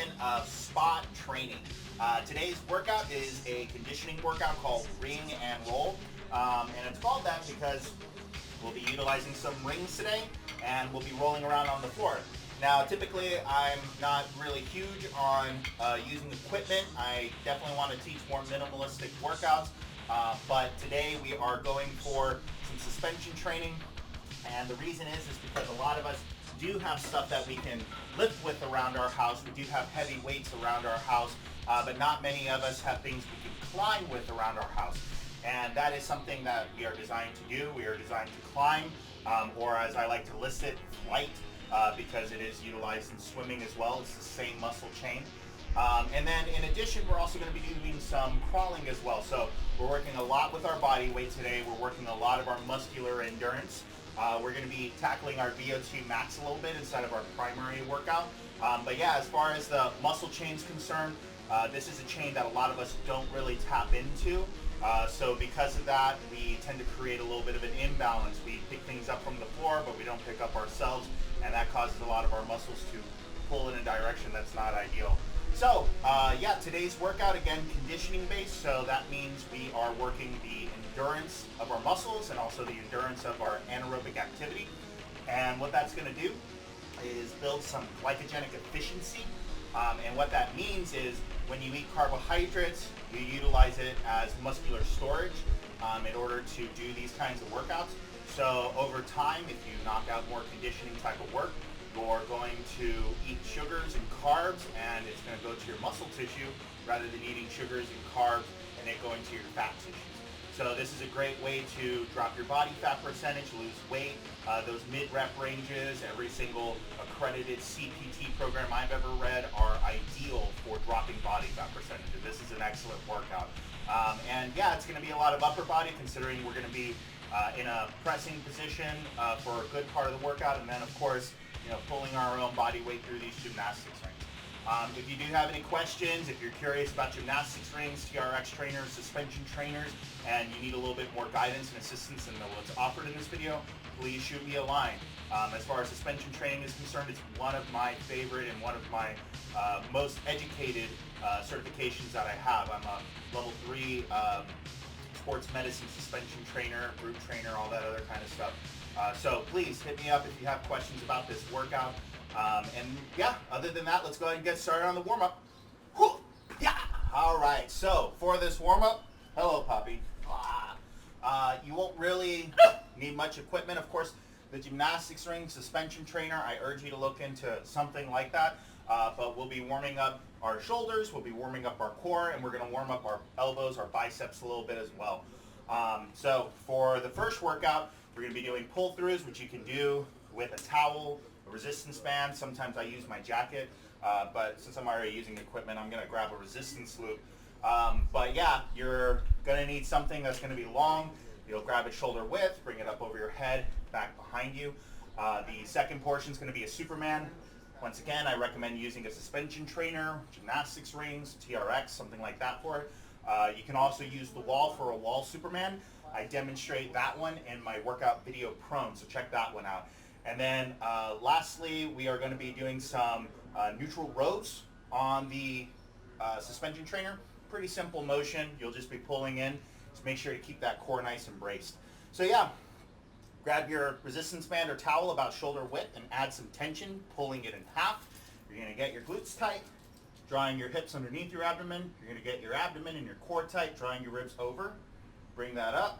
edition of Spot Training. Today's workout is a conditioning workout called Ring and Roll, and it's called that because we'll be utilizing some rings today and we'll be rolling around on the floor. Now, typically I'm not really huge on using equipment. I definitely want to teach more minimalistic workouts, but today we are going for some suspension training, and the reason is because a lot of us do have stuff that we can lift with around our house. We do have heavy weights around our house, but not many of us have things we can climb with around our house. And that is something that we are designed to do. We are designed to climb, or as I like to list it, flight, because it is utilized in swimming as well. It's the same muscle chain. And then in addition, we're also going to be doing some crawling as well. So we're working a lot with our body weight today. We're working a lot of our muscular endurance. We're going to be tackling our VO2 Max a little bit inside of our primary workout. But yeah, as far as the muscle chain's concerned, this is a chain that a lot of us don't really tap into. So because of that, we tend to create a little bit of an imbalance. We pick things up from the floor, but we don't pick up ourselves, and that causes a lot of our muscles to pull in a direction that's not ideal. So yeah, today's workout, again, conditioning based, so that means we are working the endurance of our muscles and also the endurance of our anaerobic activity. And what that's going to do is build some glycogenic efficiency. And what that means is when you eat carbohydrates, you utilize it as muscular storage in order to do these kinds of workouts. So over time, if you knock out more conditioning type of work, you're going to eat sugars and carbs, and it's going to go to your muscle tissue rather than eating sugars and carbs and it going to your fat tissues. So this is a great way to drop your body fat percentage, lose weight. Those mid-rep ranges, every single accredited CPT program I've ever read are ideal for dropping body fat percentage. This is an excellent workout. And yeah, it's going to be a lot of upper body, considering we're going to be in a pressing position for a good part of the workout, and then of course, pulling our own body weight through these gymnastics rings. If you do have any questions, if you're curious about gymnastics rings, TRX trainers, suspension trainers, and you need a little bit more guidance and assistance than what's offered in this video, please shoot me a line. As far as suspension training is concerned, it's one of my favorite and one of my most educated certifications that I have. I'm a level 3 sports medicine suspension trainer, group trainer, all that other kind of stuff. So please hit me up if you have questions about this workout. And yeah, other than that, let's go ahead and get started on the warm-up. Yeah. All right, so for this warm-up, hello, puppy. You won't really need much equipment. Of course, the gymnastics ring, suspension trainer, I urge you to look into something like that. But we'll be warming up our shoulders, we'll be warming up our core, and we're going to warm up our elbows, our biceps a little bit as well. So for the first workout, we're going to be doing pull-throughs, which you can do with a towel, a resistance band. Sometimes I use my jacket, but since I'm already using equipment, I'm going to grab a resistance loop. But yeah, you're going to need something that's going to be long. You'll grab it shoulder width, bring it up over your head, back behind you. The second portion is going to be a Superman. Once again, I recommend using a suspension trainer, gymnastics rings, TRX, something like that for it. You can also use the wall for a wall Superman. I demonstrate that one in my workout video prone, so check that one out. And then lastly, we are going to be doing some neutral rows on the suspension trainer. Pretty simple motion. You'll just be pulling in. Just make sure to keep that core nice and braced. So yeah, grab your resistance band or towel about shoulder width and add some tension, pulling it in half. You're going to get your glutes tight, drawing your hips underneath your abdomen. You're going to get your abdomen and your core tight, drawing your ribs over. Bring that up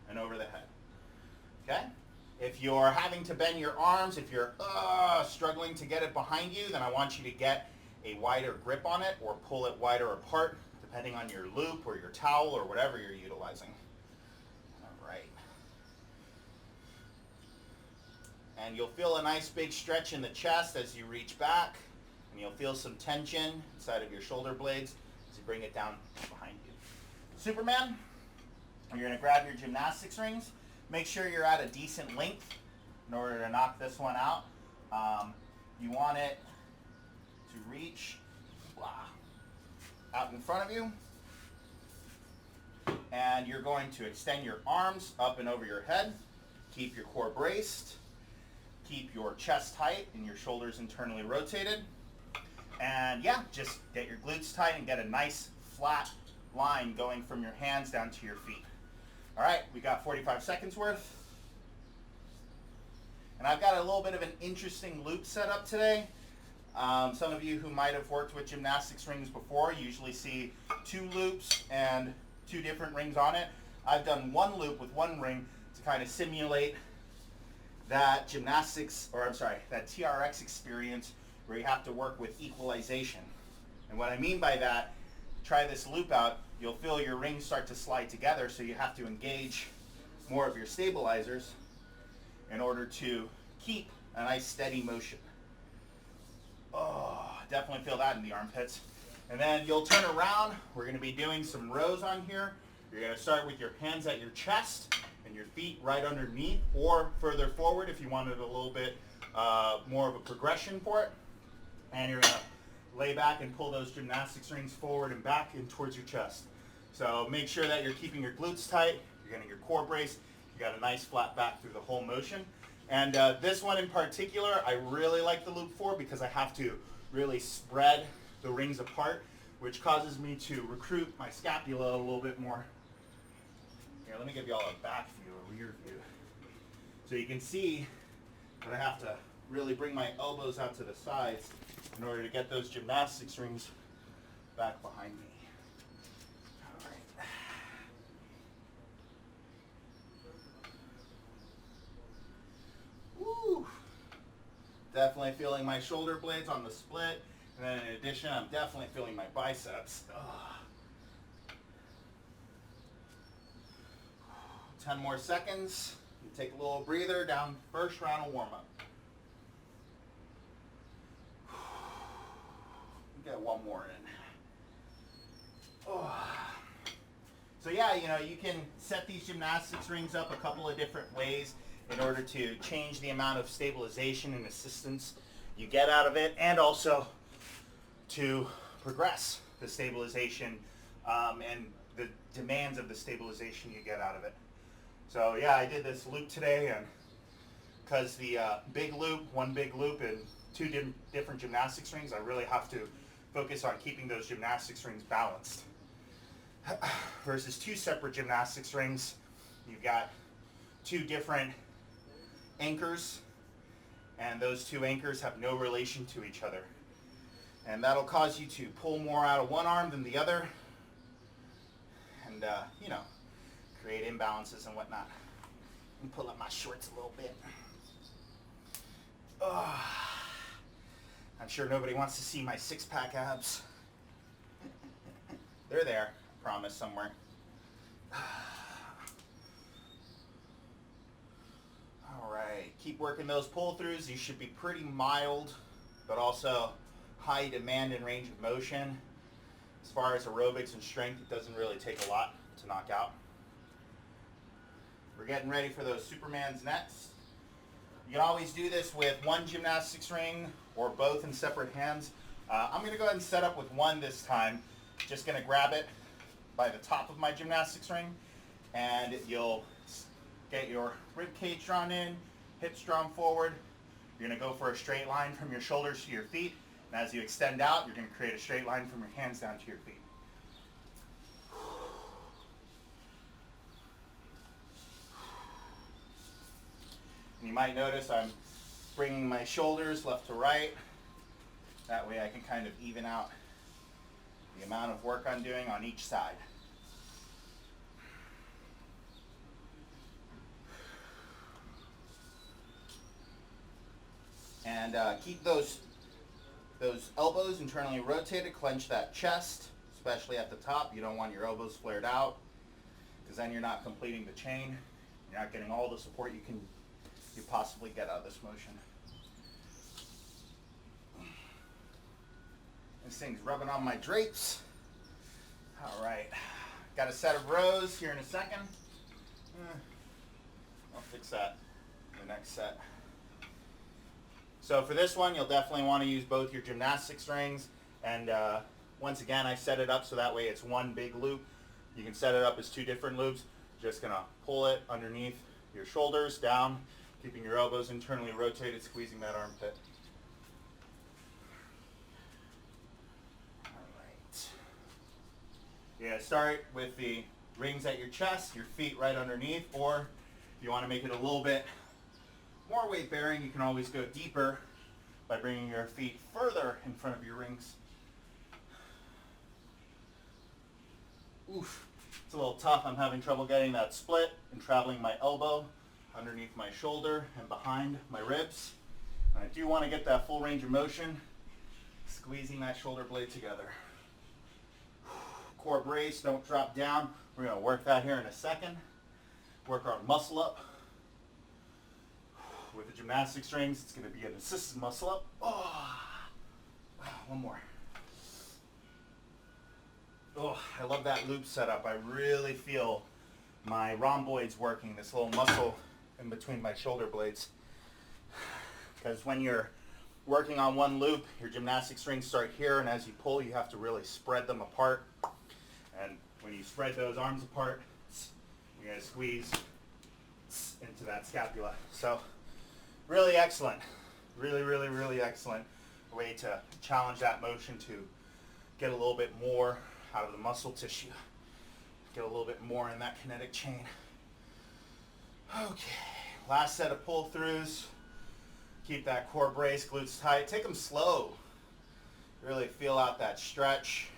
and over the head. Okay? If you're having to bend your arms, if you're struggling to get it behind you, then I want you to get a wider grip on it or pull it wider apart, depending on your loop or your towel or whatever you're utilizing. All right. And you'll feel a nice big stretch in the chest as you reach back, and you'll feel some tension inside of your shoulder blades as you bring it down behind you. Superman. You're going to grab your gymnastics rings. Make sure you're at a decent length in order to knock this one out. You want it to reach out in front of you. And you're going to extend your arms up and over your head. Keep your core braced. Keep your chest tight and your shoulders internally rotated. And yeah, just get your glutes tight and get a nice flat line going from your hands down to your feet. All right, we got 45 seconds worth. And I've got a little bit of an interesting loop set up today. Some of you who might have worked with gymnastics rings before usually see 2 loops and 2 different rings on it. I've done 1 loop with 1 ring to kind of simulate that that TRX experience where you have to work with equalization. And what I mean by that, try this loop out, you'll feel your rings start to slide together, so you have to engage more of your stabilizers in order to keep a nice steady motion. Oh, definitely feel that in the armpits. And then you'll turn around. We're going to be doing some rows on here. You're going to start with your hands at your chest and your feet right underneath, or further forward if you wanted a little bit more of a progression for it. And you're going to lay back and pull those gymnastics rings forward and back and towards your chest. So make sure that you're keeping your glutes tight, you're getting your core braced, you got a nice flat back through the whole motion. And this one in particular, I really like the loop for because I have to really spread the rings apart, which causes me to recruit my scapula a little bit more. Here, let me give you all a back view, a rear view. So you can see that I have to really bring my elbows out to the sides in order to get those gymnastics rings back behind me. All right. Woo! Definitely feeling my shoulder blades on the split. And then in addition, I'm definitely feeling my biceps. Ugh. 10 more seconds. You take a little breather down first round of warm-up. Get one more in. Oh. So yeah, you can set these gymnastics rings up a couple of different ways in order to change the amount of stabilization and assistance you get out of it, and also to progress the stabilization and the demands of the stabilization you get out of it. So yeah, I did this loop today, and because the one big loop and 2 different gymnastics rings, I really have to focus on keeping those gymnastics rings balanced. Versus 2 separate gymnastics rings, you've got 2 different anchors, and those 2 anchors have no relation to each other. And that'll cause you to pull more out of one arm than the other, and create imbalances and whatnot. And pull up my shorts a little bit. I'm sure nobody wants to see my 6-pack abs. They're there, I promise, somewhere. All right, keep working those pull-throughs. These should be pretty mild, but also high demand and range of motion. As far as aerobics and strength, it doesn't really take a lot to knock out. We're getting ready for those Supermans next. You can always do this with 1 gymnastics ring or both in separate hands. I'm going to go ahead and set up with 1 this time. Just going to grab it by the top of my gymnastics ring, and you'll get your rib cage drawn in, hips drawn forward. You're going to go for a straight line from your shoulders to your feet, and as you extend out, you're going to create a straight line from your hands down to your feet. And you might notice I'm bringing my shoulders left to right. That way I can kind of even out the amount of work I'm doing on each side. And keep those elbows internally rotated, clench that chest, especially at the top. You don't want your elbows flared out, because then you're not completing the chain. You're not getting all the support you possibly get out of this motion. This thing's rubbing on my drapes. All right, got a set of rows here in a second. I'll fix that in the next set. So for this one, you'll definitely want to use both your gymnastics rings, and once again, I set it up so that way it's 1 big loop. You can set it up as 2 different loops. Just gonna pull it underneath your shoulders down, keeping your elbows internally rotated, squeezing that armpit. You're going to start with the rings at your chest, your feet right underneath, or if you want to make it a little bit more weight bearing, you can always go deeper by bringing your feet further in front of your rings. Oof, it's a little tough. I'm having trouble getting that split and traveling my elbow underneath my shoulder and behind my ribs. And I do want to get that full range of motion, squeezing that shoulder blade together. Core brace, don't drop down. We're going to work that here in a second. Work our muscle up. With the gymnastic strings, it's going to be an assisted muscle up. Oh, one more. Oh, I love that loop setup. I really feel my rhomboids working, this little muscle in between my shoulder blades. Because when you're working on one loop, your gymnastic strings start here, and as you pull, you have to really spread them apart. And when you spread those arms apart, you're going to squeeze into that scapula. So really excellent. Really, really, really excellent way to challenge that motion to get a little bit more out of the muscle tissue. Get a little bit more in that kinetic chain. Okay, last set of pull-throughs. Keep that core brace, glutes tight. Take them slow. Really feel out that stretch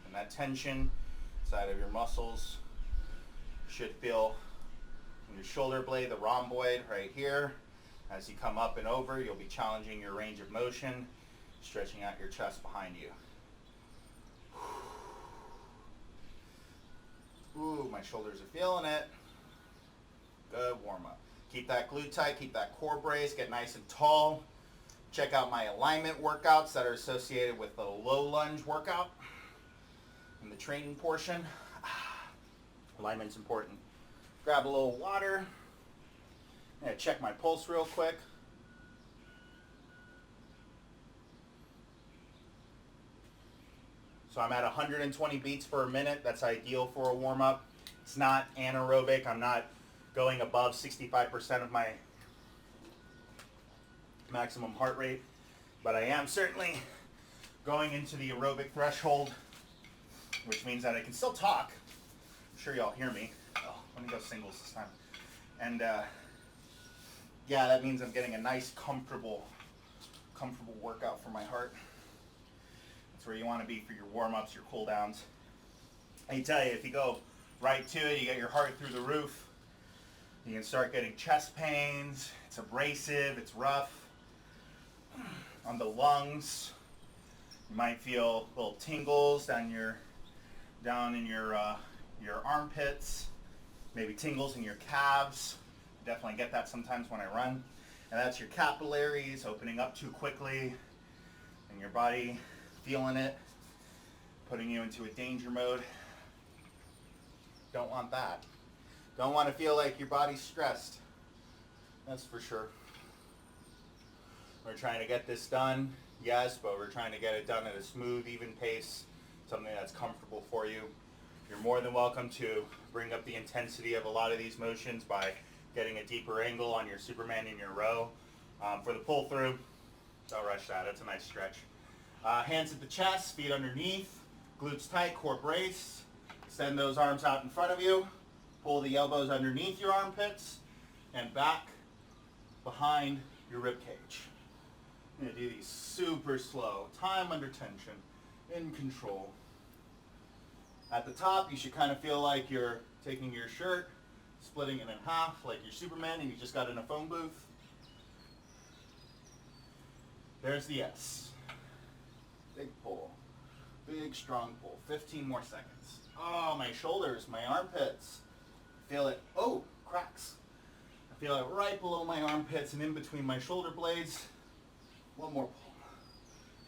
and that tension inside of your muscles. Should feel in your shoulder blade, the rhomboid right here. As you come up and over, you'll be challenging your range of motion, stretching out your chest behind you. Ooh, my shoulders are feeling it. Good warm up. Keep that glute tight, keep that core brace, get nice and tall. Check out my alignment workouts that are associated with the low lunge workout in the training portion. Alignment's important. Grab a little water. I'm gonna check my pulse real quick. So I'm at 120 beats per minute. That's ideal for a warm-up. It's not anaerobic. I'm not going above 65% of my maximum heart rate, but I am certainly going into the aerobic threshold, which means that I can still talk. I'm sure y'all hear me. Oh, let me go singles this time. And yeah, that means I'm getting a nice, comfortable workout for my heart. That's where you want to be for your warm-ups, your cool-downs. I tell you, if you go right to it, you get your heart through the roof. You can start getting chest pains. It's abrasive, it's rough. On the lungs, you might feel little tingles down in your armpits, maybe tingles in your calves. Definitely get that sometimes when I run. And that's your capillaries opening up too quickly, and your body feeling it, putting you into a danger mode. Don't want that. Don't want to feel like your body's stressed. That's for sure. We're trying to get this done, yes, but we're trying to get it done at a smooth, even pace, something that's comfortable for you. You're more than welcome to bring up the intensity of a lot of these motions by getting a deeper angle on your Superman in your row. For the pull through, don't rush that. It's a nice stretch. Hands at the chest, feet underneath, glutes tight, core brace. Extend those arms out in front of you. Pull the elbows underneath your armpits and back behind your rib cage. I'm going to do these super slow, time under tension, in control. At the top, you should kind of feel like you're taking your shirt, splitting it in half like you're Superman and you just got in a phone booth. There's the S. Big pull. Big, strong pull. 15 more seconds. Oh, my shoulders, my armpits. Feel it. Oh, cracks. I feel it right below my armpits and in between my shoulder blades. One more pull.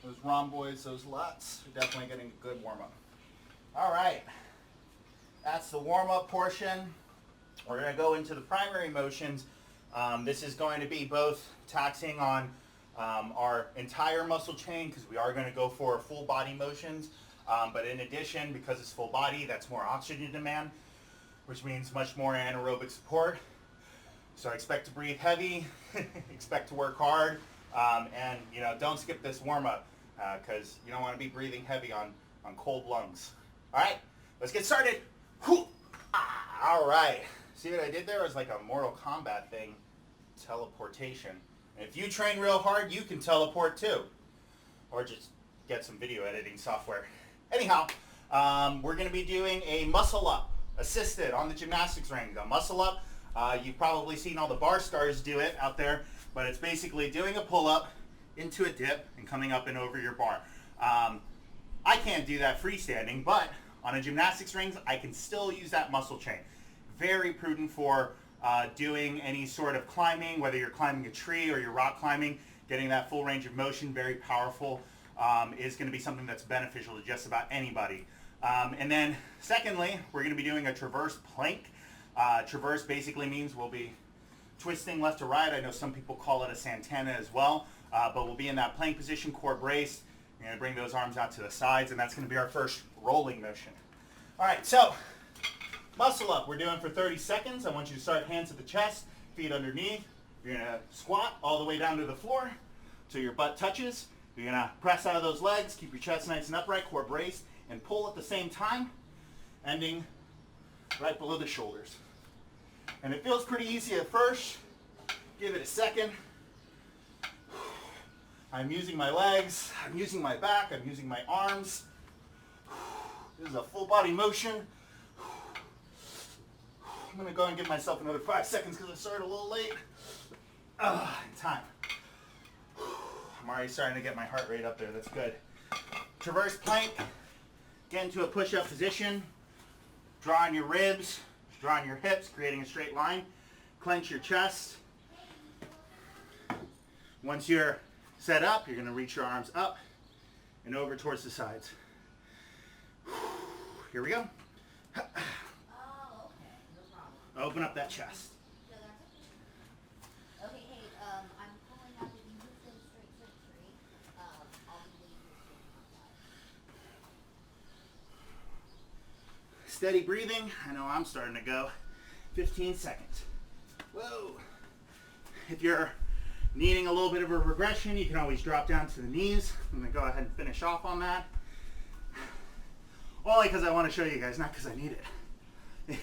Those rhomboids, those lats, are definitely getting a good warm-up. All right. That's the warm-up portion. We're going to go into the primary motions. This is going to be both taxing on our entire muscle chain because we are going to go for full body motions. But in addition, because it's full body, that's more oxygen demand, which means much more anaerobic support. So I expect to breathe heavy, expect to work hard, and don't skip this warm-up because you don't want to be breathing heavy on cold lungs. All right, let's get started. Whew. All right. See what I did there? It was like a Mortal Kombat thing. Teleportation. And if you train real hard, you can teleport too. Or just get some video editing software. Anyhow, we're going to be doing a muscle up assisted on the gymnastics ring. The muscle up, you've probably seen all the bar stars do it out there, but it's basically doing a pull up into a dip and coming up and over your bar. I can't do that freestanding, but on a gymnastics rings, I can still use that muscle chain. Very prudent for doing any sort of climbing, whether you're climbing a tree or you're rock climbing. Getting that full range of motion, very powerful, is going to be something that's beneficial to just about anybody. And then secondly, we're going to be doing a traverse plank. Traverse basically means we'll be twisting left to right. I know some people call it a Santana as well, but we'll be in that plank position, core braced. We're going to bring those arms out to the sides, and that's going to be our first rolling motion. All right, so muscle up. We're doing for 30 seconds. I want you to start hands at the chest, feet underneath. You're going to squat all the way down to the floor till your butt touches. You're going to press out of those legs, keep your chest nice and upright, core braced, and pull at the same time, ending right below the shoulders. And it feels pretty easy at first. Give it a second. I'm using my legs, I'm using my back, I'm using my arms. This is a full body motion. I'm going to go and give myself another 5 seconds because I started a little late. Time. I'm already starting to get my heart rate up there. That's good. Traverse plank. Get into a push-up position. Drawing your ribs, drawing your hips, creating a straight line. Clench your chest. Once you're set up, you're going to reach your arms up and over towards the sides. Here we go. Open up that chest. Okay, hey, I'm pulling out the you said straight. I'll be leaving you. Steady breathing. I know I'm starting to go. 15 seconds. Whoa. If you're needing a little bit of a regression, you can always drop down to the knees. I'm going to go ahead and finish off on that. Only because I want to show you guys, not because I need it.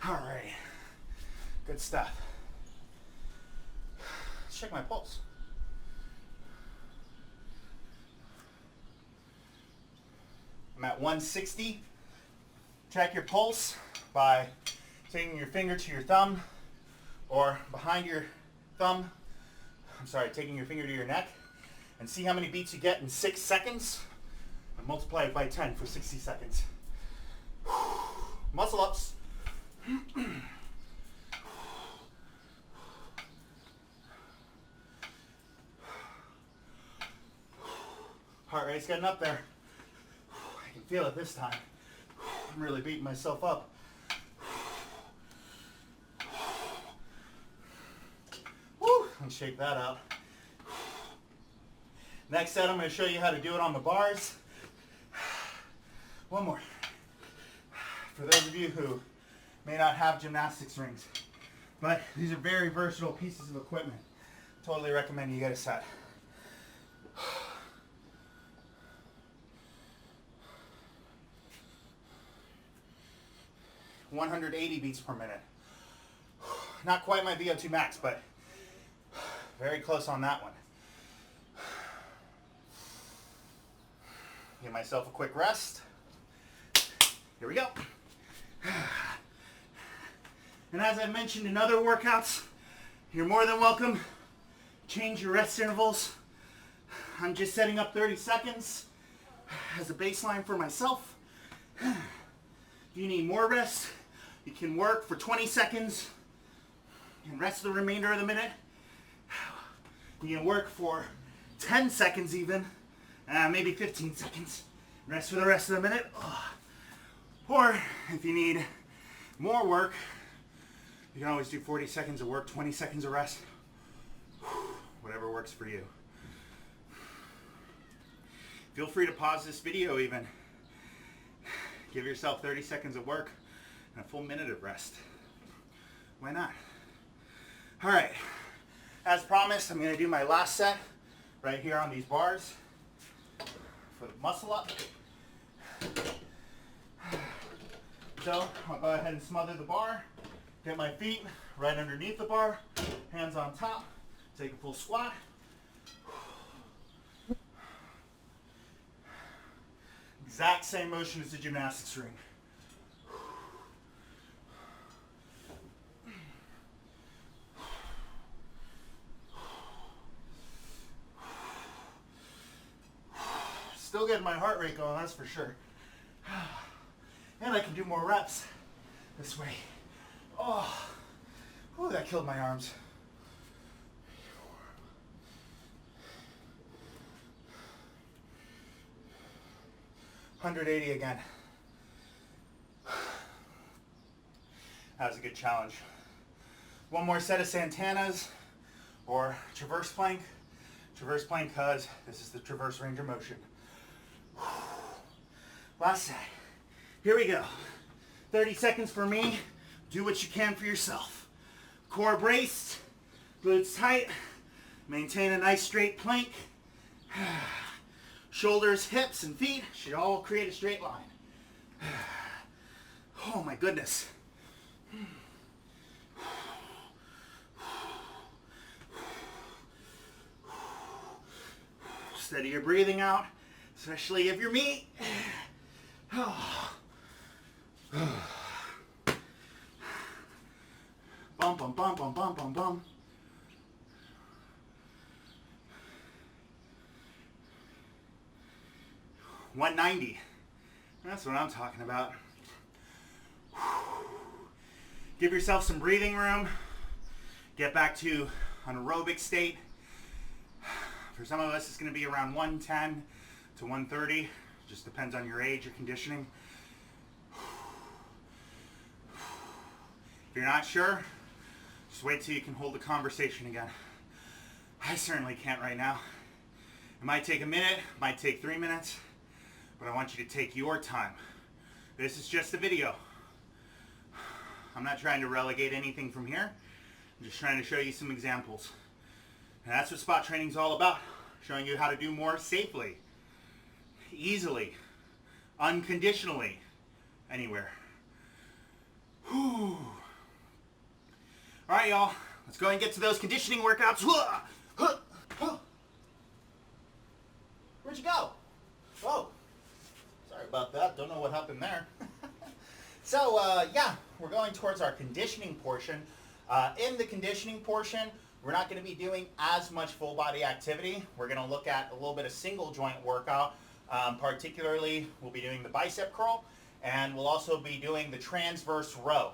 All right. Good stuff. Let's check my pulse. I'm at 160. Check your pulse by taking your finger to your thumb or behind your thumb. Taking your finger to your neck and see how many beats you get in 6 seconds and multiply it by 10 for 60 seconds. Muscle ups. Heart rate's getting up there. I can feel it this time. I'm really beating myself up. Woo, let me shake that out. Next set, I'm going to show you how to do it on the bars. One more. For those of you who may not have gymnastics rings, but these are very versatile pieces of equipment. Totally recommend you get a set. 180 beats per minute. Not quite my VO2 Max, but very close on that one. Give myself a quick rest. Here we go. And as I mentioned in other workouts, you're more than welcome. Change your rest intervals. I'm just setting up 30 seconds as a baseline for myself. If you need more rest, you can work for 20 seconds and rest the remainder of the minute. You can work for 10 seconds even, maybe 15 seconds. Rest for the rest of the minute. Or if you need more work, you can always do 40 seconds of work, 20 seconds of rest. Whatever works for you. Feel free to pause this video even. Give yourself 30 seconds of work and a full minute of rest. Why not? All right. As promised, I'm going to do my last set right here on these bars for the muscle up. So I'll go ahead and smother the bar, get my feet right underneath the bar, hands on top, take a full squat. Exact same motion as the gymnastics ring. Still getting my heart rate going, that's for sure. And I can do more reps this way. Oh, ooh, that killed my arms. 180 again. That was a good challenge. One more set of Santanas or traverse plank. Traverse plank because this is the traverse range of motion. Last set. Here we go. 30 seconds for me. Do what you can for yourself. Core braced, glutes tight. Maintain a nice straight plank. Shoulders, hips, and feet should all create a straight line. Oh my goodness. Steady your breathing out, especially if you're me. Bum, bum, bum, bum, bum, bum, bum. $190. That's what I'm talking about. Give yourself some breathing room. Get back to an aerobic state. For some of us, it's going to be around 110 to 130. Just depends on your age, your conditioning. If you're not sure, just wait till you can hold the conversation again. I certainly can't right now. It might take a minute, it might take 3 minutes, but I want you to take your time. This is just a video. I'm not trying to relegate anything from here. I'm just trying to show you some examples. And that's what spot training is all about. Showing you how to do more safely, easily, unconditionally, anywhere. Whew. All right, y'all. Let's go and get to those conditioning workouts. Where'd you go? Oh, sorry about that. Don't know what happened there. So, yeah, we're going towards our conditioning portion. In the conditioning portion, we're not going to be doing as much full body activity. We're going to look at a little bit of single joint workout. Particularly, we'll be doing the bicep curl, and we'll also be doing the transverse row.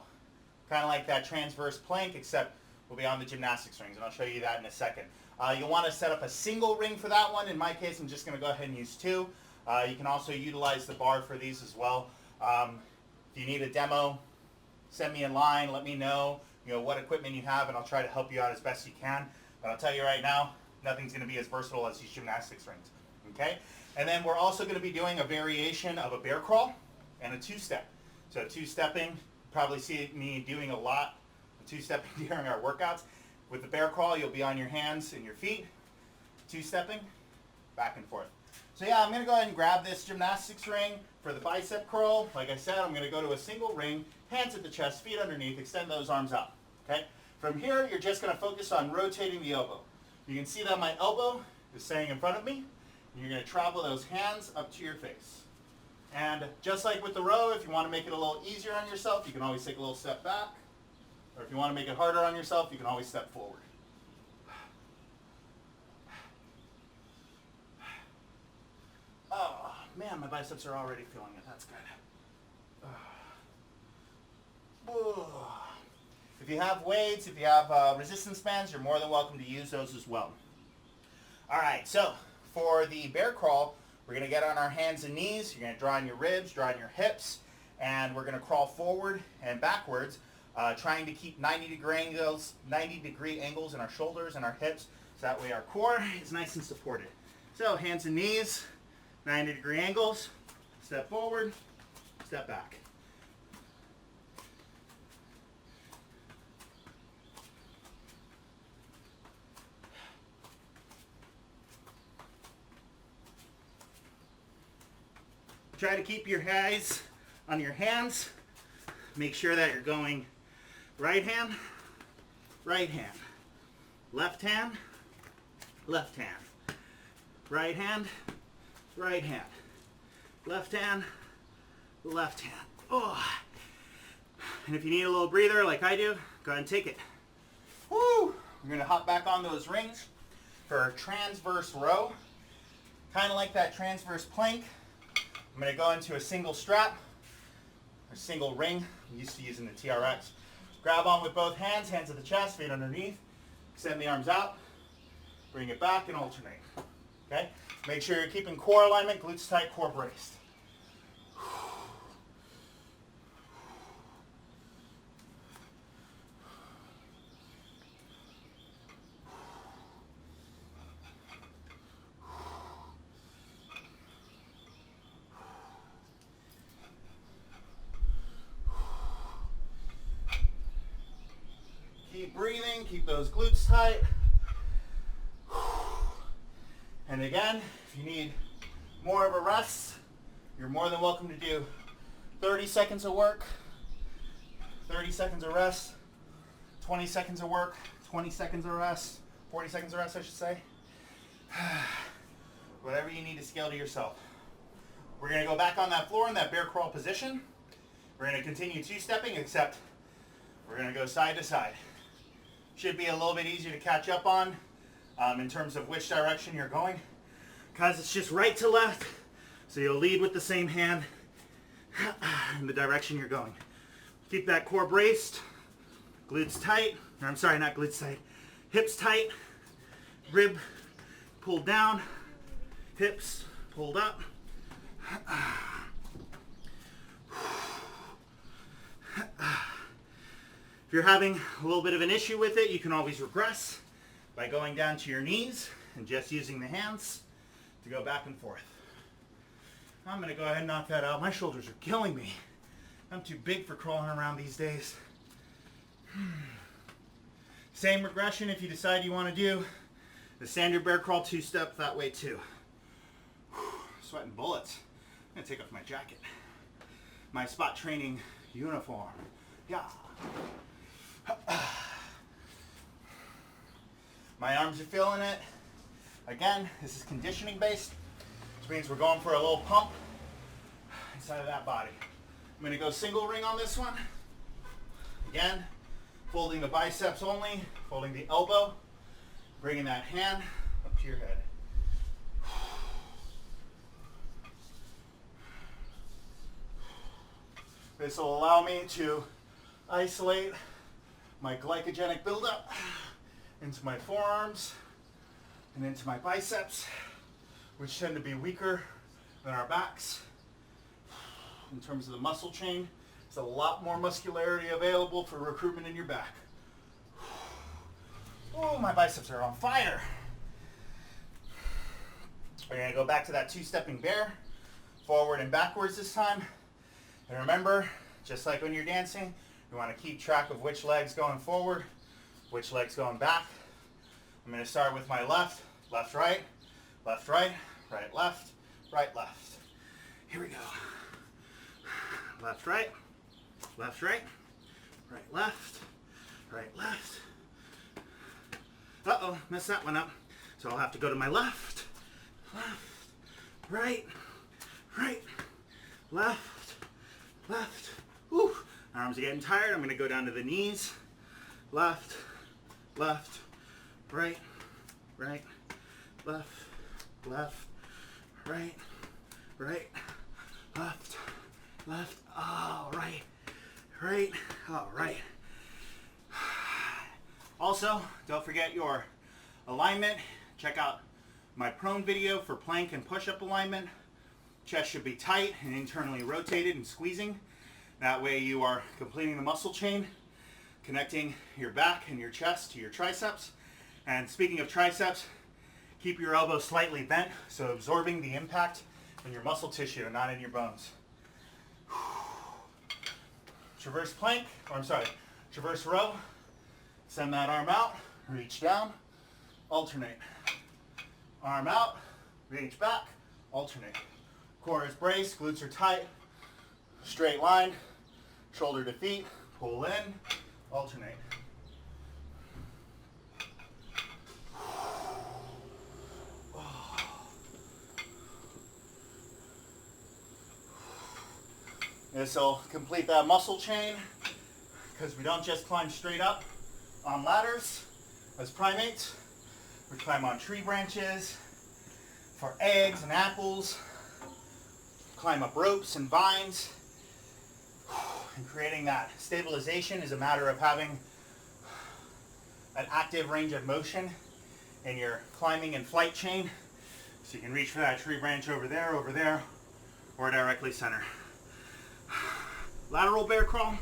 Kind of like that transverse plank, except we'll be on the gymnastics rings, and I'll show you that in a second. You'll want to set up a single ring for that one. In my case, I'm just going to go ahead and use 2. You can also utilize the bar for these as well. If you need a demo, send me in line, let me know, what equipment you have, and I'll try to help you out as best you can. But I'll tell you right now, nothing's going to be as versatile as these gymnastics rings. Okay? And then we're also going to be doing a variation of a bear crawl and a 2-step. So 2-stepping, probably see me doing a lot of 2-stepping during our workouts. With the bear crawl, you'll be on your hands and your feet, 2-stepping, back and forth. So yeah, I'm going to go ahead and grab this gymnastics ring for the bicep curl. Like I said, I'm going to go to a single ring, hands at the chest, feet underneath, extend those arms out. Okay? From here, you're just going to focus on rotating the elbow. You can see that my elbow is staying in front of me. And you're going to travel those hands up to your face. And just like with the row, if you want to make it a little easier on yourself, you can always take a little step back. Or if you want to make it harder on yourself, you can always step forward. Oh, man, my biceps are already feeling it. That's good. If you have weights, if you have resistance bands, you're more than welcome to use those as well. All right, so for the bear crawl, we're going to get on our hands and knees. You're going to draw on your ribs, draw on your hips, and we're going to crawl forward and backwards, trying to keep 90-degree angles in our shoulders and our hips, so that way our core is nice and supported. So hands and knees, 90-degree angles, step forward, step back. Try to keep your eyes on your hands make sure that you're going right hand, left hand, right hand, left hand, left hand, left hand. Oh. And if you need a little breather like I do, go ahead and take it. Woo! We're going to hop back on those rings for our transverse row. Kind of like that transverse plank. I'm going to go into a single strap, a single ring. I'm used to using the TRX. Grab on with both hands, hands at the chest, feet underneath. Extend the arms out. Bring it back and alternate. Okay? Make sure you're keeping core alignment, glutes tight, core braced. Keep breathing, keep those glutes tight. And again, if you need more of a rest, you're more than welcome to do 30 seconds of work, 30 seconds of rest, 20 seconds of work, 20 seconds of rest, 40 seconds of rest, I should say. Whatever you need to scale to yourself. We're going to go back on that floor in that bear crawl position. We're going to continue two-stepping, except we're going to go side to side. Should be a little bit easier to catch up on in terms of which direction you're going, because it's just right to left, so you'll lead with the same hand in the direction you're going. Keep that core braced, glutes tight, or I'm sorry, not glutes tight, hips tight, rib pulled down, hips pulled up. If you're having a little bit of an issue with it, you can always regress by going down to your knees and just using the hands to go back and forth. I'm going to go ahead and knock that out. My shoulders are killing me. I'm too big for crawling around these days. Same regression if you decide you want to do the standard bear crawl two-step that way too. Sweating bullets. I'm going to take off my jacket. My spot training uniform. Yeah. My arms are feeling it. Again, this is conditioning based, which means we're going for a little pump inside of that body. I'm going to go single ring on this one. Again, folding the biceps only, folding the elbow, bringing that hand up to your head. This will allow me to isolate my glycogenic buildup into my forearms and into my biceps, which tend to be weaker than our backs. In terms of the muscle chain, there's a lot more muscularity available for recruitment in your back. Oh, my biceps are on fire. We're going to go back to that two-stepping bear, forward and backwards this time. And remember, just like when you're dancing, you want to keep track of which leg's going forward, which leg's going back. I'm going to start with my left, left, right, right, left, left. Here we go. Left, right, right, left, left. Uh-oh, messed that one up. So I'll have to go to my left, right, left. Whew. Arms are getting tired. I'm going to go down to the knees. Left, right, left, right, left. Oh, right. All right. Also, don't forget your alignment. Check out my prone video for plank and push-up alignment. Chest should be tight and internally rotated and squeezing. That way you are completing the muscle chain, connecting your back and your chest to your triceps. And speaking of triceps, keep your elbows slightly bent, so absorbing the impact in your muscle tissue and not in your bones. Traverse plank, traverse row. Send that arm out, reach down, alternate. Arm out, reach back, alternate. Core is braced, glutes are tight, straight line, shoulder to feet, pull in, alternate. This will complete that muscle chain because we don't just climb straight up on ladders as primates. We climb on tree branches for eggs and apples, climb up ropes and vines. And creating that stabilization is a matter of having an active range of motion in your climbing and flight chain. So you can reach for that tree branch over there, or directly center. Lateral bear crawl.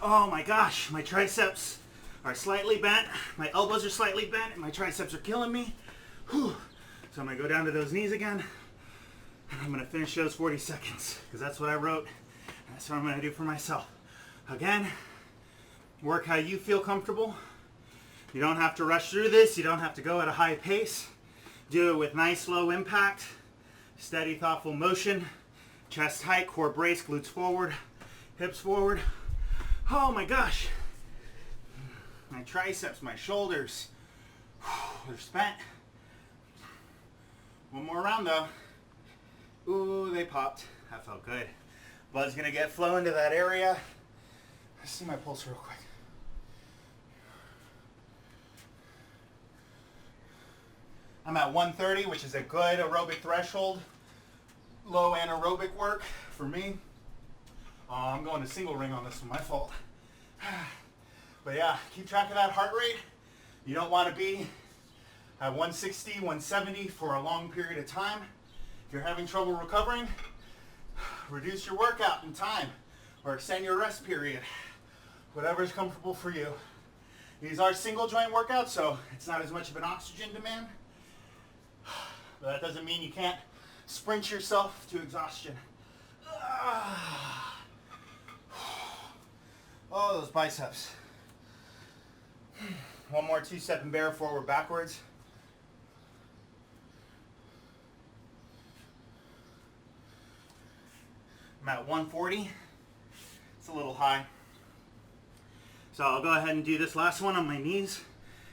Oh my gosh, my triceps are slightly bent, my elbows are slightly bent, and my triceps are killing me. Whew. So I'm gonna go down to those knees again, and I'm gonna finish those 40 seconds, because that's what I wrote, and that's what I'm gonna do for myself. Again, work how you feel comfortable. You don't have to rush through this, you don't have to go at a high pace. Do it with nice low impact, steady thoughtful motion, chest tight, core brace, glutes forward, hips forward. Oh my gosh, my triceps, my shoulders, they're spent. One more round though. Ooh, they popped. That felt good. Blood's gonna get flow into that area. Let's see my pulse real quick. I'm at 130, which is a good aerobic threshold. Low anaerobic work for me. I'm going to single ring on this one, my fault. But yeah, keep track of that heart rate. You don't want to be at 160, 170 for a long period of time. If you're having trouble recovering, reduce your workout in time or extend your rest period. Whatever is comfortable for you. These are single joint workouts, so it's not as much of an oxygen demand. But that doesn't mean you can't sprint yourself to exhaustion. Oh, those biceps. One more 2-step and bear forward, backwards. I'm at 140. It's a little high. So I'll go ahead and do this last one on my knees.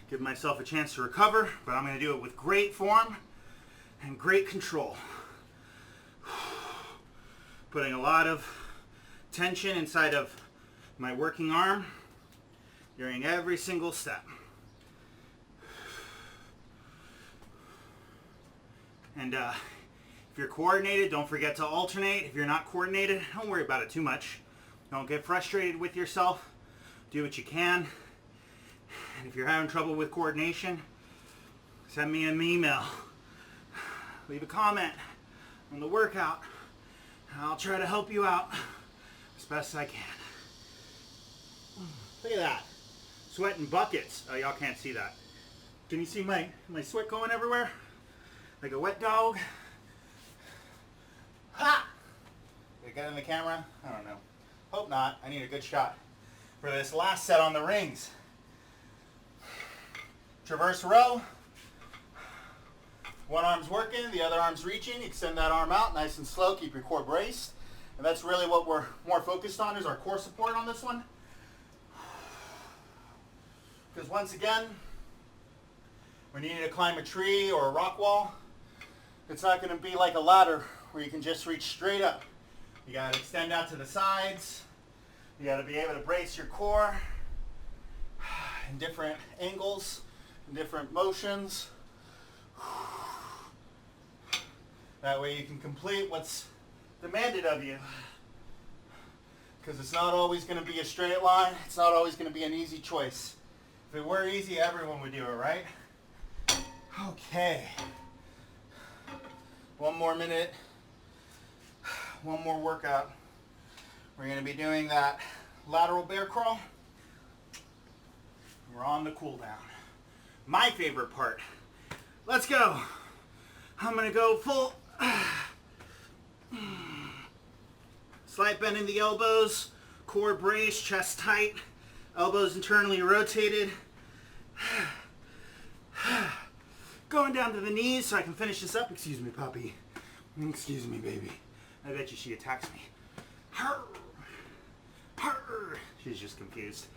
Give myself a chance to recover, but I'm going to do it with great form and great control. Putting a lot of tension inside of my working arm during every single step. And if you're coordinated, don't forget to alternate. If you're not coordinated, don't worry about it too much. Don't get frustrated with yourself. Do what you can. And if you're having trouble with coordination, send me an email. Leave a comment on the workout. I'll try to help you out as best I can. Look at that. Sweating buckets. Oh, y'all can't see that. Can you see my sweat going everywhere? Like a wet dog? Ha! Did I get it in the camera? I don't know. Hope not. I need a good shot for this last set on the rings. Traverse row. One arm's working, the other arm's reaching. Extend that arm out nice and slow. Keep your core braced. And that's really what we're more focused on, is our core support on this one. Because once again, when you need to climb a tree or a rock wall, it's not going to be like a ladder where you can just reach straight up. You got to extend out to the sides. You got to be able to brace your core in different angles, in different motions. That way you can complete what's demanded of you. Because it's not always going to be a straight line. It's not always going to be an easy choice. If it were easy, everyone would do it, right? Okay. One more minute. One more workout. We're going to be doing that lateral bear crawl. We're on the cool down. My favorite part. Let's go. I'm going to go full. Slight bend in the elbows. Core brace, chest tight. Elbows internally rotated. Going down to the knees so I can finish this up. Excuse me, puppy. Excuse me, baby. I bet you she attacks me. Arr! Arr! She's just confused.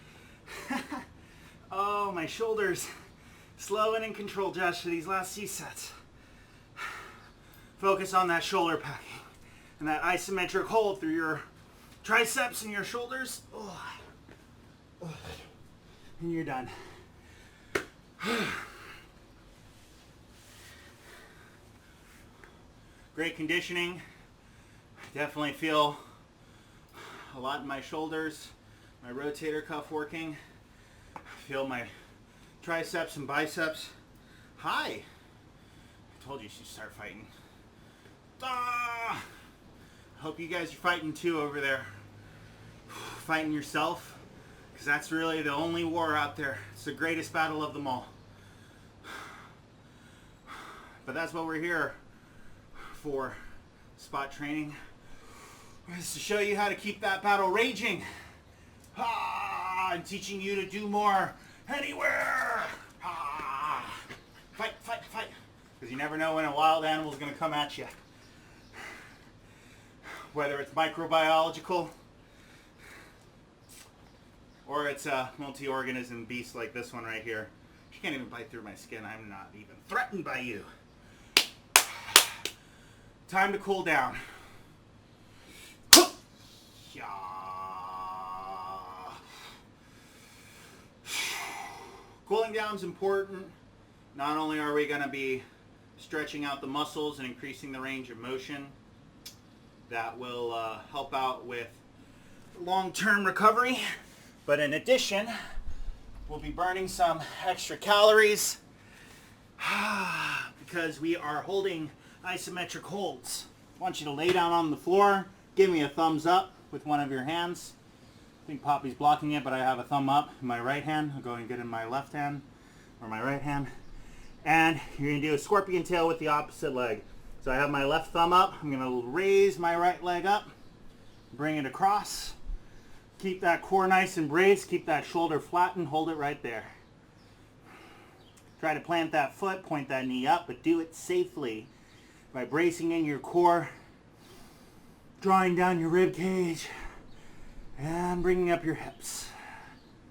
Oh, my shoulders. Slow and in control, Josh, for these last few sets. Focus on that shoulder packing and that isometric hold through your triceps and your shoulders. Oh. Oh. And you're done. Great conditioning. Definitely feel a lot in my shoulders, my rotator cuff working. Feel my triceps and biceps. Hi. I told you she'd start fighting. Ah! Hope you guys are fighting too over there. Fighting yourself, because that's really the only war out there. It's the greatest battle of them all. But that's what we're here for. Spot training is to show you how to keep that battle raging. And teaching you to do more anywhere. Fight, fight, fight. Because you never know when a wild animal is going to come at you. Whether it's microbiological or it's a multi-organism beast like this one right here. She can't even bite through my skin. I'm not even threatened by you. Time to cool down. Cooling down is important. Not only are we going to be stretching out the muscles and increasing the range of motion, that will help out with long-term recovery, but in addition, we'll be burning some extra calories because we are holding isometric holds. I want you to lay down on the floor, give me a thumbs up with one of your hands. I think Poppy's blocking it, but I have a thumb up in my right hand. I'll go and get it in my left hand or my right hand. And you're going to do a scorpion tail with the opposite leg. So I have my left thumb up. I'm going to raise my right leg up, bring it across. Keep that core nice and braced. Keep that shoulder flat and hold it right there. Try to plant that foot, point that knee up, but do it safely by bracing in your core, drawing down your rib cage, and bringing up your hips.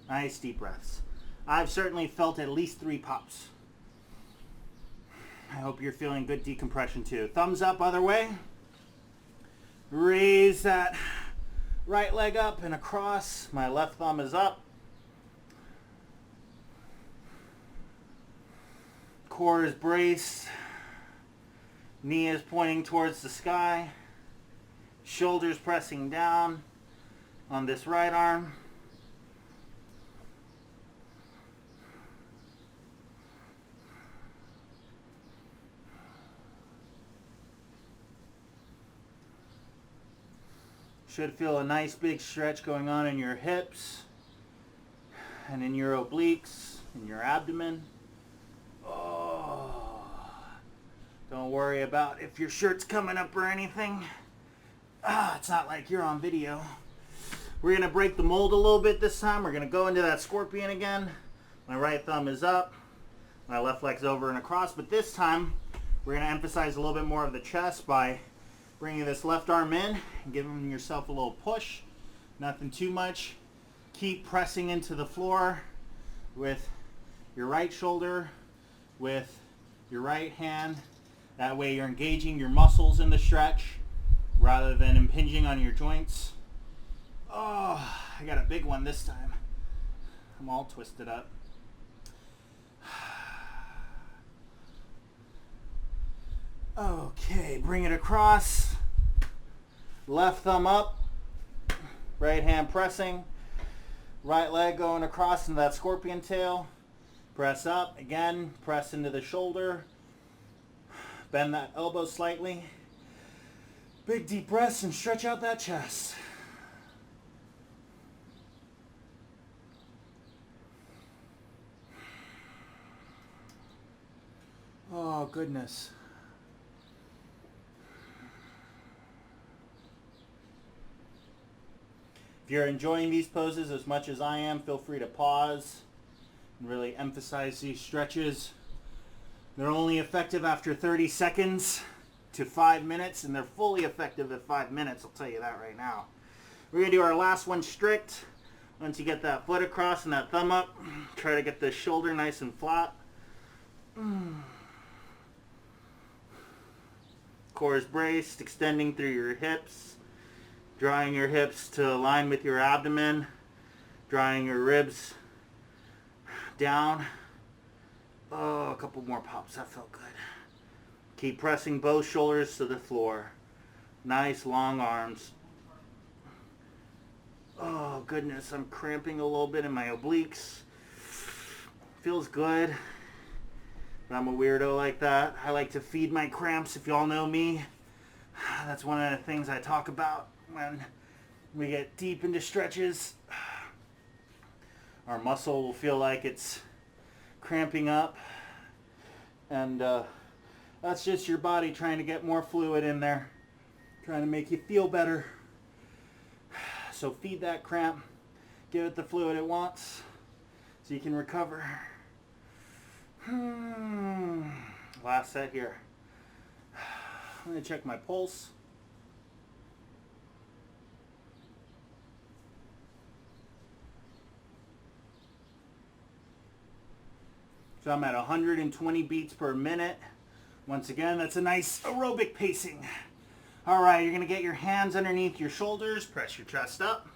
Nice deep breaths. I've certainly felt at least 3 pops. I hope you're feeling good decompression too. Thumbs up other way. Raise that right leg up and across. My left thumb is up. Core is braced. Knee is pointing towards the sky. Shoulders pressing down on this right arm. Should feel a nice big stretch going on in your hips and in your obliques, in your abdomen. Oh, don't worry about if your shirt's coming up or anything. It's not like you're on video. We're going to break the mold a little bit this time. We're going to go into that scorpion again. My right thumb is up. My left leg's over and across. But this time, we're going to emphasize a little bit more of the chest by bringing this left arm in and giving yourself a little push. Nothing too much. Keep pressing into the floor with your right shoulder, with your right hand. That way you're engaging your muscles in the stretch rather than impinging on your joints. Oh, I got a big one this time. I'm all twisted up. Okay, bring it across. Left thumb up. Right hand pressing. Right leg going across into that scorpion tail. Press up. Again, press into the shoulder. Bend that elbow slightly. Big deep breaths and stretch out that chest. Oh, goodness. If you're enjoying these poses as much as I am, feel free to pause and really emphasize these stretches. They're only effective after 30 seconds. to 5 minutes, and they're fully effective at 5 minutes, I'll tell you that right now. We're going to do our last one strict. Once you get that foot across and that thumb up, try to get the shoulder nice and flat. Core is braced, extending through your hips, drawing your hips to align with your abdomen, drawing your ribs down. Oh, a couple more pops. That felt good. Keep pressing both shoulders to the floor. Nice long arms. Oh, goodness. I'm cramping a little bit in my obliques. Feels good. But I'm a weirdo like that. I like to feed my cramps, if y'all know me. That's one of the things I talk about when we get deep into stretches. Our muscle will feel like it's cramping up. And that's just your body trying to get more fluid in there. Trying to make you feel better. So feed that cramp. Give it the fluid it wants so you can recover. Last set here. I'm going to check my pulse. So I'm at 120 beats per minute. Once again, that's a nice aerobic pacing. All right, you're going to get your hands underneath your shoulders, press your chest up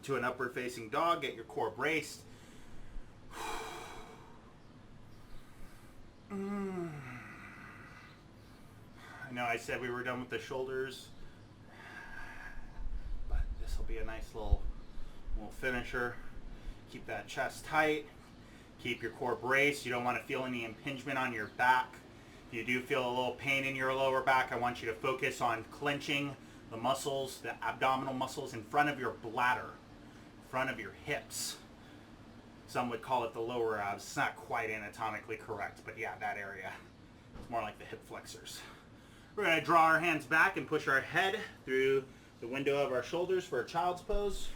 to an upward facing dog, get your core braced. I know I said we were done with the shoulders, but this will be a nice little finisher. Keep that chest tight. Keep your core braced. You don't want to feel any impingement on your back. If you do feel a little pain in your lower back, I want you to focus on clenching the muscles, the abdominal muscles in front of your bladder, in front of your hips. Some would call it the lower abs. It's not quite anatomically correct, but yeah, that area. It's more like the hip flexors. We're going to draw our hands back and push our head through the window of our shoulders for a child's pose.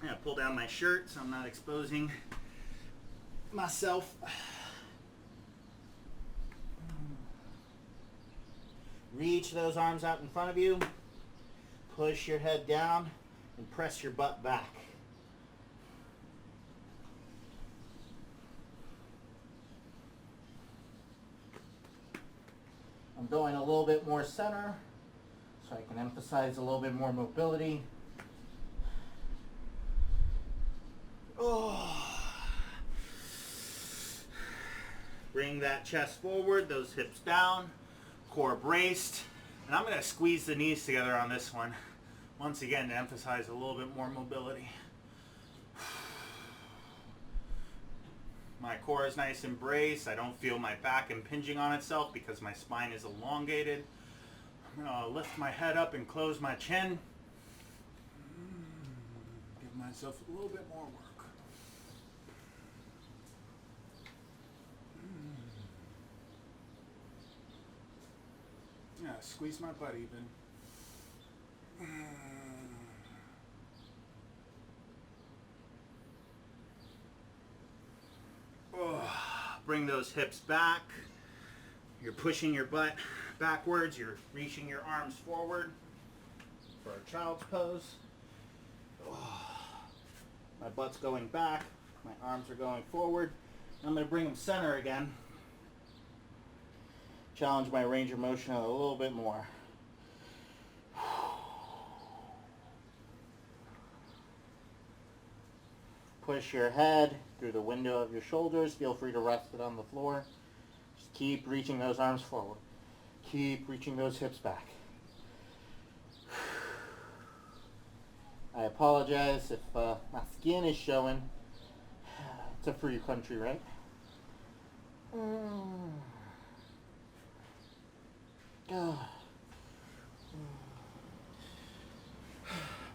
I'm going to pull down my shirt so I'm not exposing myself. Reach those arms out in front of you. Push your head down and press your butt back. I'm going a little bit more center so I can emphasize a little bit more mobility. Oh. Bring that chest forward, those hips down, core braced. And I'm going to squeeze the knees together on this one, once again to emphasize a little bit more mobility. My core is nice and braced. I don't feel my back impinging on itself because my spine is elongated. I'm going to lift my head up and close my chin. Give myself a little bit more work. Yeah, squeeze my butt even. Bring those hips back. You're pushing your butt backwards. You're reaching your arms forward for a child's pose. My butt's going back. My arms are going forward. I'm going to bring them center again. Challenge my range of motion a little bit more. Push your head through the window of your shoulders. Feel free to rest it on the floor. Just keep reaching those arms forward. Keep reaching those hips back. I apologize if my skin is showing. It's a free country, right?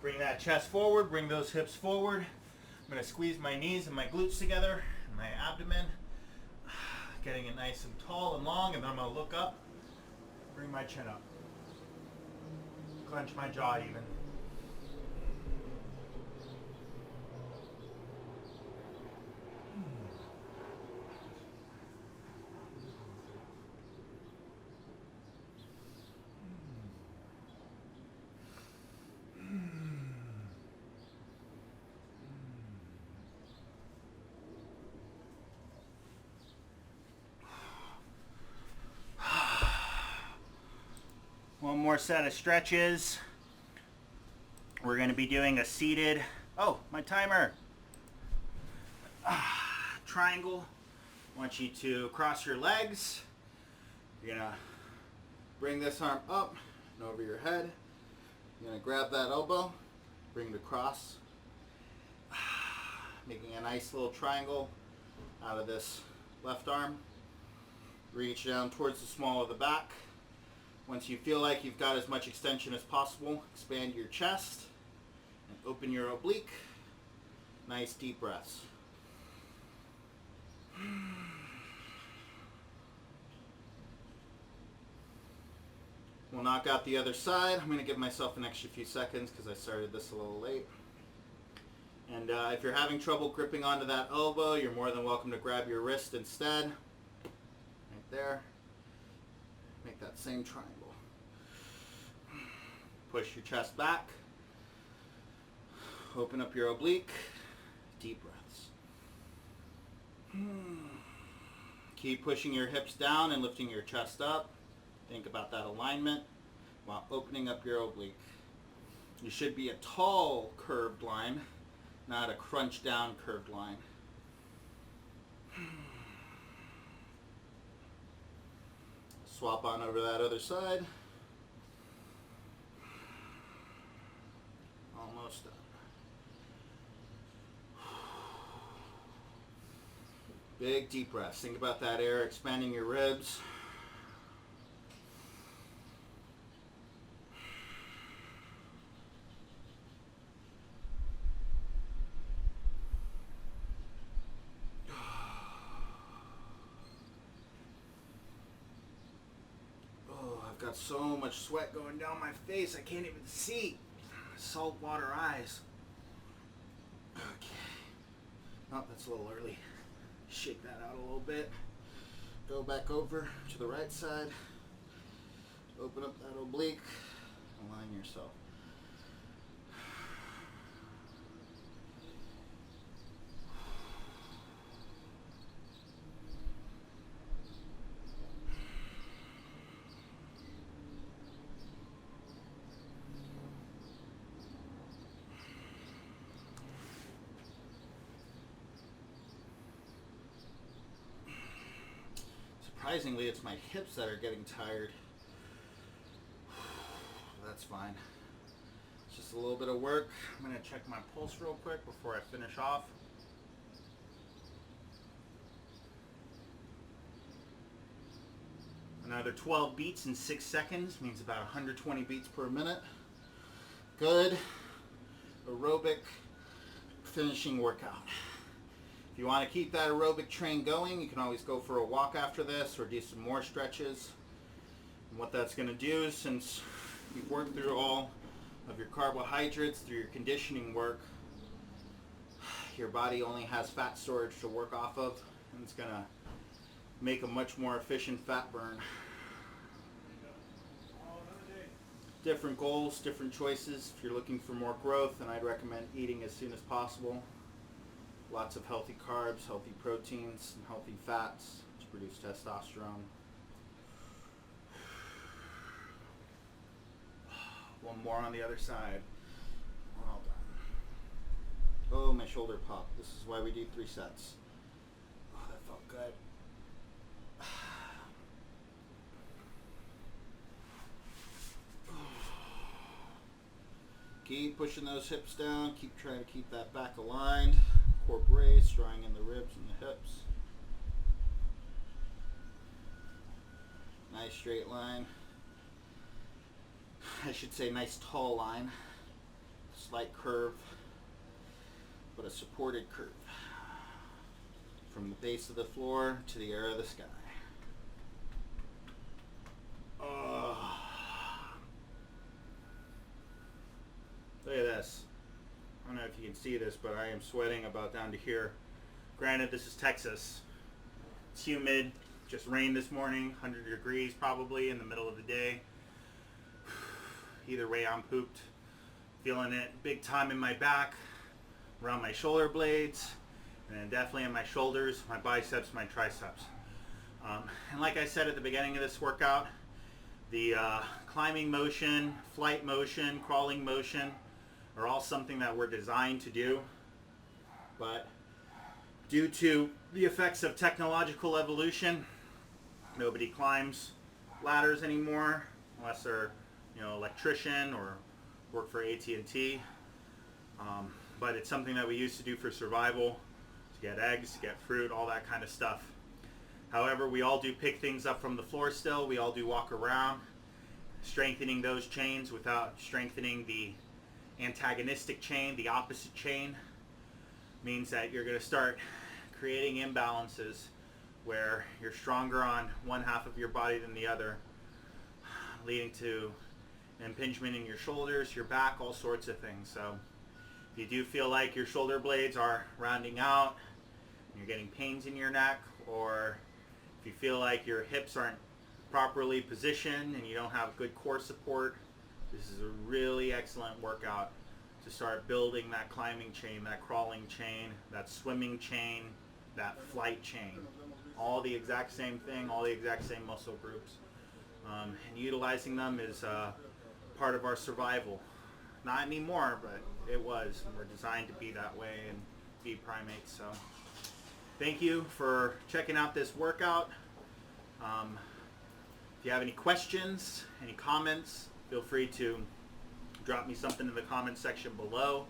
Bring that chest forward. Bring those hips forward. I'm going to squeeze my knees and my glutes together, and my abdomen, getting it nice and tall and long, and then I'm going to look up, bring my chin up, clench my jaw even. One more set of stretches. We're going to be doing a seated, oh, my timer. Triangle. I want you to cross your legs. You're going to bring this arm up and over your head. You're going to grab that elbow, bring it across, making a nice little triangle out of this left arm. Reach down towards the small of the back. Once you feel like you've got as much extension as possible, expand your chest and open your oblique. Nice deep breaths. We'll knock out the other side. I'm going to give myself an extra few seconds because I started this a little late. And if you're having trouble gripping onto that elbow, you're more than welcome to grab your wrist instead. Right there. Make that same triangle. Push your chest back. Open up your oblique. Deep breaths. Keep pushing your hips down and lifting your chest up. Think about that alignment while opening up your oblique. You should be a tall curved line, not a crunch down curved line. Swap on over that other side. Almost done. Big deep breaths. Think about that air expanding your ribs. I've got so much sweat going down my face I can't even see. Saltwater eyes. Okay. Oh, that's a little early. Shake that out a little bit. Go back over to the right side. Open up that oblique. Align yourself. Surprisingly, it's my hips that are getting tired. That's fine. It's just a little bit of work. I'm going to check my pulse real quick before I finish off. Another 12 beats in 6 seconds means about 120 beats per minute. Good aerobic finishing workout. If you want to keep that aerobic train going, you can always go for a walk after this or do some more stretches. And what that's going to do is, since you've worked through all of your carbohydrates through your conditioning work, your body only has fat storage to work off of, and it's going to make a much more efficient fat burn. Different goals, different choices. If you're looking for more growth, then I'd recommend eating as soon as possible. Lots of healthy carbs, healthy proteins, and healthy fats to produce testosterone. One more on the other side. We're all done. Oh, my shoulder popped. This is why we do 3 sets. Oh, that felt good. Keep pushing those hips down. Keep trying to keep that back aligned. Core brace, drawing in the ribs and the hips. Nice straight line. I should say nice tall line. Slight curve, but a supported curve. From the base of the floor to the air of the sky. Oh. Look at this. I don't know if you can see this, but I am sweating about down to here. Granted, this is Texas. It's humid. Just rained this morning. 100 degrees probably in the middle of the day. Either way, I'm pooped. Feeling it big time in my back, around my shoulder blades, and then definitely in my shoulders, my biceps, my triceps. And like I said at the beginning of this workout, The climbing motion, flight motion, crawling motion are all something that we're designed to do. But due to the effects of technological evolution, nobody climbs ladders anymore unless they're, electrician or work for AT&T. But it's something that we used to do for survival, to get eggs, to get fruit, all that kind of stuff. However, we all do pick things up from the floor still. We all do walk around. Strengthening those chains without strengthening the antagonistic chain, the opposite chain, means that you're going to start creating imbalances where you're stronger on one half of your body than the other, leading to impingement in your shoulders, your back, all sorts of things. So if you do feel like your shoulder blades are rounding out, you're getting pains in your neck, or if you feel like your hips aren't properly positioned and you don't have good core support, this is a really excellent workout to start building that climbing chain, that crawling chain, that swimming chain, that flight chain. All the exact same thing, all the exact same muscle groups. And utilizing them is part of our survival. Not anymore, but it was. And we're designed to be that way and be primates. So thank you for checking out this workout. If you have any questions, any comments, feel free to drop me something in the comment section below.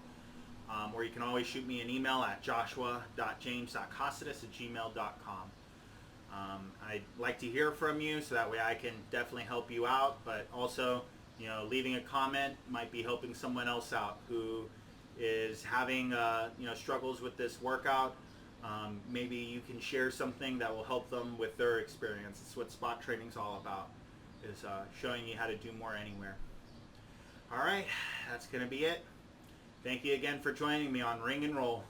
Or you can always shoot me an email at joshua.james.costas@gmail.com. I'd like to hear from you so that way I can definitely help you out, but also, leaving a comment might be helping someone else out who is having, struggles with this workout. Maybe you can share something that will help them with their experience. It's what spot training is all about, is showing you how to do more anywhere. All right, that's going to be it. Thank you again for joining me on Ring and Roll.